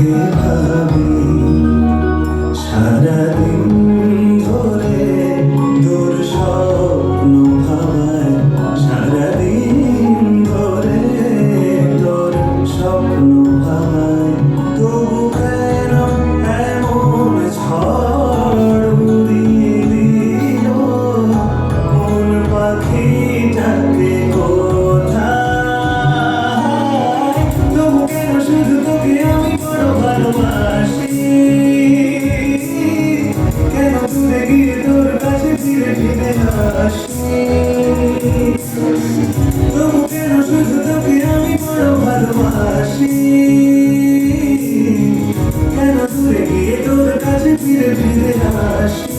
তোকে ভাবি সারাদিন ধরে, তোর স্বপ্ন ভাবায় সারাদিন ধরে, তোর স্বপ্ন ভাবায়। তবু কেন এমন ঝড় উড়িয়ে দিল কোন পাখিটাকে কোথায়? তবু কেন শুধু তোকে আমি বড় ভালোবাসি, কেন দূরে গিয়ে তোর কাছে ফিরে ফিরে আসি? তবু কেন শুধু তোকে আমি বড় ভালোবাসি, কেন দূরে গিয়ে তোর কাছে ফিরে ফিরে আসি?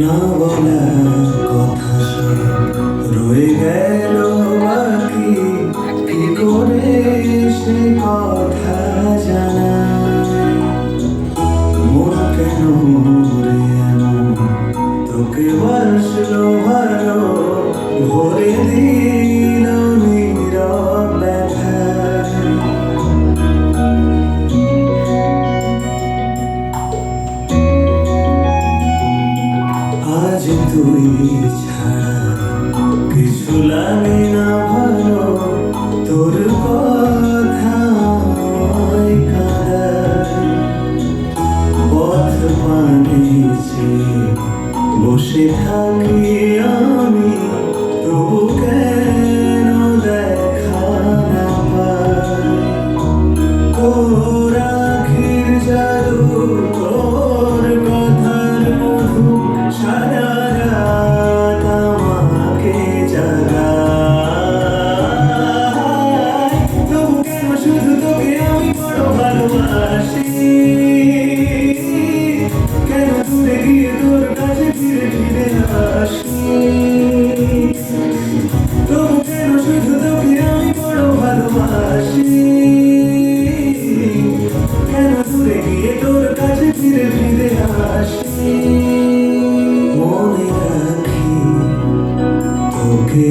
না বলা কথা সব রয়ে গেল বাকি, কি করে সে কথা জানাই? মন কেন রে এমন তোকে বাসলো ভালো, ভরে দিল নীরব ব্যথায়। আজ তুই ছাড়া কিছু লাগে না ভালো, তোর কথা আমায় কাঁদায়। পথ পানে চেয়ে বসে থাকি আমি, তবু কেন দেখা না পাই? তোর আখির জাদু, তোর কথার মধু সারা রাত আমাকে জাগায়। তবু কেন শুধু তোকে আমি বড় ভালোবাসি, কেন দূরে গিয়ে তোর কাছে ফিরে ফিরে আসি? তবু কেন শুধু তোকে আমি বড় ভালোবাসি, কেন দূরে গিয়ে তোর কাছে ফিরে ফিরে আসি? মনে রাখি তোকে